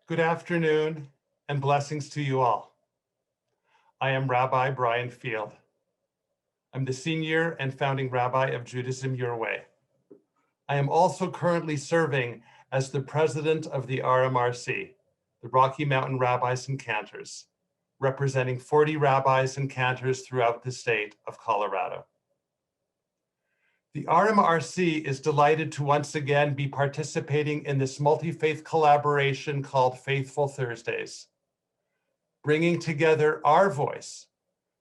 Good afternoon and blessings to you all. I am Rabbi Brian Field. I'm the senior and founding rabbi of Judaism Your Way. I am also currently serving as the president of the RMRC, the Rocky Mountain Rabbis and Cantors, representing 40 rabbis and cantors throughout the state of Colorado. The RMRC is delighted to once again be participating in this multi-faith collaboration called Faithful Thursdays, bringing together our voice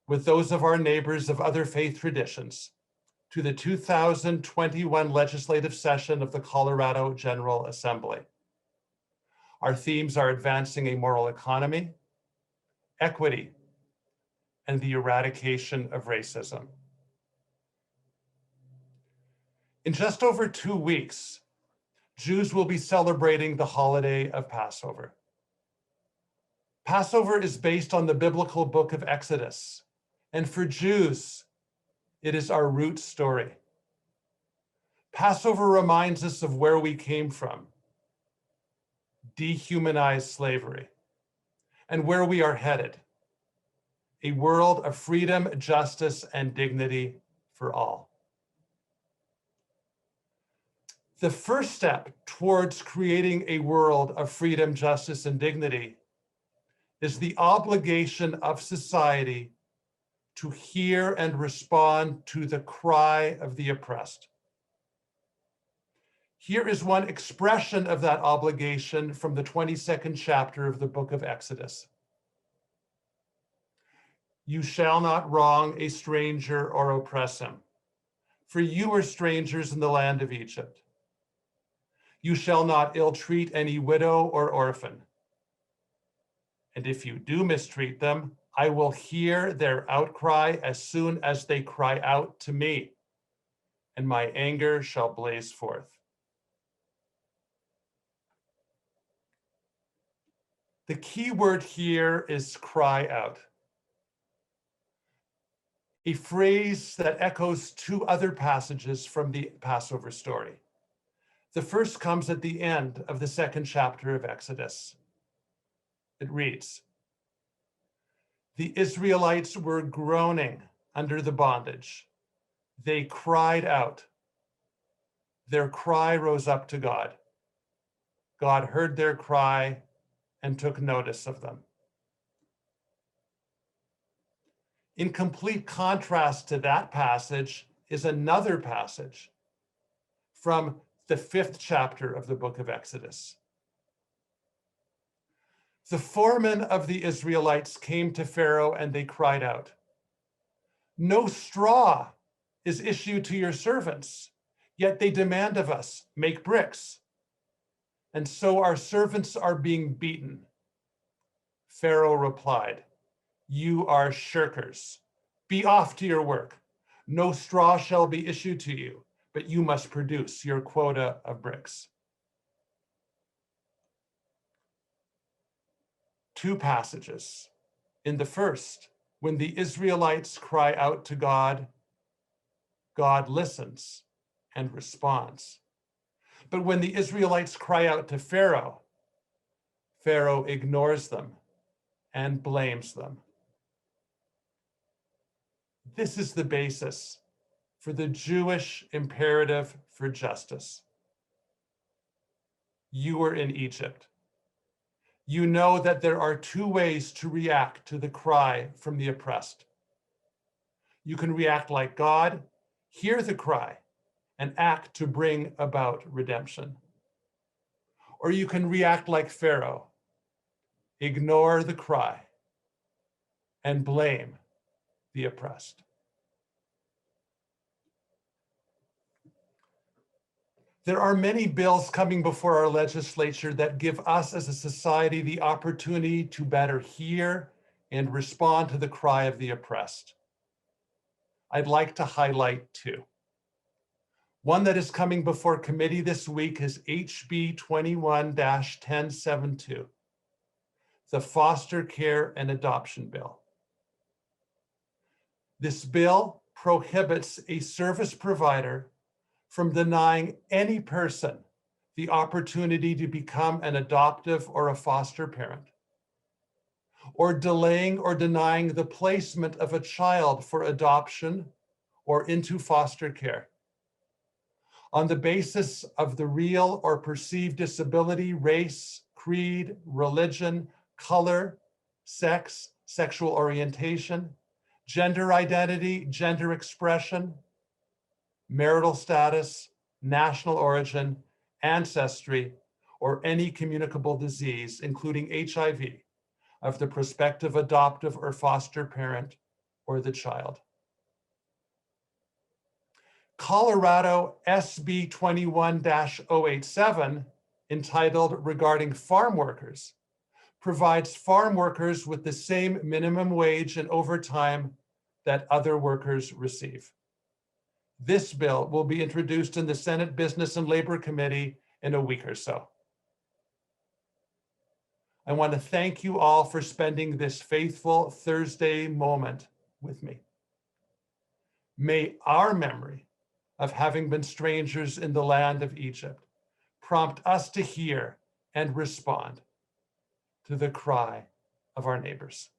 with those of our neighbors of other faith traditions to the 2021 legislative session of the Colorado General Assembly. Our themes are advancing a moral economy, equity, and the eradication of racism. In just over 2 weeks, Jews will be celebrating the holiday of Passover. Passover is based on the biblical book of Exodus, and for Jews, it is our root story. Passover reminds us of where we came from, dehumanized slavery, and where we are headed, a world of freedom, justice, and dignity for all. The first step towards creating a world of freedom, justice, and dignity is the obligation of society to hear and respond to the cry of the oppressed. Here is one expression of that obligation from the 22nd chapter of the book of Exodus. You shall not wrong a stranger or oppress him, for you are strangers in the land of Egypt. You shall not ill-treat any widow or orphan. And if you do mistreat them, I will hear their outcry as soon as they cry out to me, and my anger shall blaze forth. The key word here is cry out, a phrase that echoes two other passages from the Passover story. The first comes at the end of the second chapter of Exodus. It reads, the Israelites were groaning under the bondage. They cried out. Their cry rose up to God. God heard their cry and took notice of them. In complete contrast to that passage is another passage from the 5th chapter of the book of Exodus. The foremen of the Israelites came to Pharaoh and they cried out, no straw is issued to your servants, yet they demand of us, make bricks. And so our servants are being beaten. Pharaoh replied, you are shirkers. Be off to your work. No straw shall be issued to you, but you must produce your quota of bricks. Two passages. In the first, when the Israelites cry out to God, God listens and responds. But when the Israelites cry out to Pharaoh, Pharaoh ignores them and blames them. This is the basis for the Jewish imperative for justice. You were in Egypt. You know that there are two ways to react to the cry from the oppressed. You can react like God, hear the cry, and act to bring about redemption. Or you can react like Pharaoh, ignore the cry, and blame the oppressed. There are many bills coming before our legislature that give us as a society the opportunity to better hear and respond to the cry of the oppressed. I'd like to highlight two. One that is coming before committee this week is HB 21-1072, the Foster Care and Adoption Bill. This bill prohibits a service provider from denying any person the opportunity to become an adoptive or a foster parent, or delaying or denying the placement of a child for adoption or into foster care, on the basis of the real or perceived disability, race, creed, religion, color, sex, sexual orientation, gender identity, gender expression, marital status, national origin, ancestry, or any communicable disease, including HIV, of the prospective adoptive or foster parent or the child. Colorado SB 21-087, entitled Regarding Farm Workers, provides farm workers with the same minimum wage and overtime that other workers receive. This bill will be introduced in the Senate Business and Labor Committee in a week or so. I want to thank you all for spending this faithful Thursday moment with me. May our memory of having been strangers in the land of Egypt prompt us to hear and respond to the cry of our neighbors.